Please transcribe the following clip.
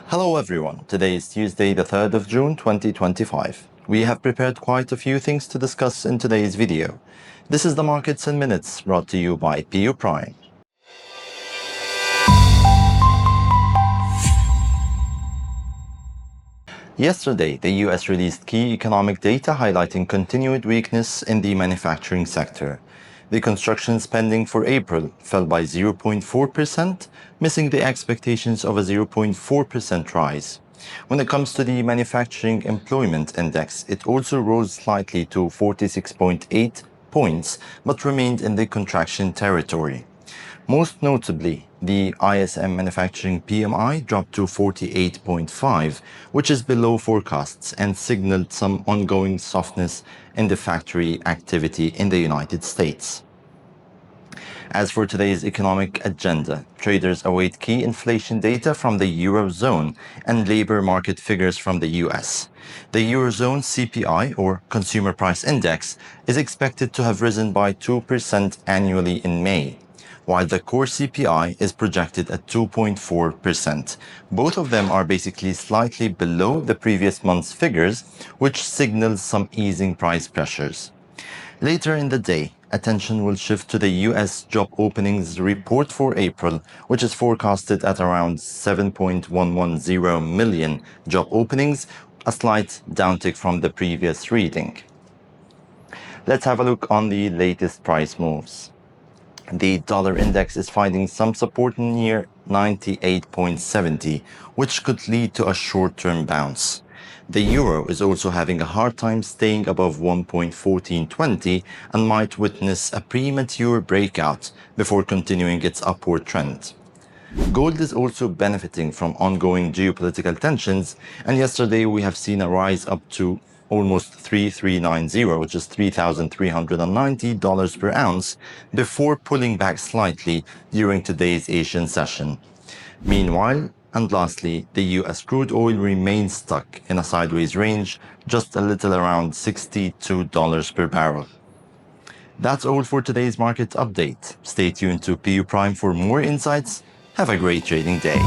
Hello everyone, today is Tuesday the 3rd of June 2025. We have prepared quite a few things to discuss in today's video. This is the Markets in Minutes brought to you by PU Prime. Yesterday, the US released key economic data highlighting continued weakness in the manufacturing sector. The construction spending for April fell by 0.4%, missing the expectations of a 0.4% rise. When it comes to the manufacturing employment index, it also rose slightly to 46.8 points, but remained in the contraction territory. Most notably, the ISM manufacturing PMI dropped to 48.5, which is below forecasts and signaled some ongoing softness in the factory activity in the United States. As for today's economic agenda, traders await key inflation data from the Eurozone and labor market figures from the US. The Eurozone CPI, or Consumer Price Index, is expected to have risen by 2% annually in May, while the core CPI is projected at 2.4%. Both of them are basically slightly below the previous month's figures, which signals some easing price pressures. Later in the day, attention will shift to the US job openings report for April, which is forecasted at around 7.110 million job openings, a slight downtick from the previous reading. Let's have a look on the latest price moves. The dollar index is finding some support near 98.70, which could lead to a short-term bounce. The euro is also having a hard time staying above 1.1420 and might witness a premature breakout before continuing its upward trend. Gold is also benefiting from ongoing geopolitical tensions, and yesterday we have seen a rise up to almost 3390, which is $3,390 per ounce, before pulling back slightly during today's Asian session. Meanwhile, and lastly, the US crude oil remains stuck in a sideways range, just a little around $62 per barrel. That's all for today's market update. Stay tuned to PU Prime for more insights. Have a great trading day.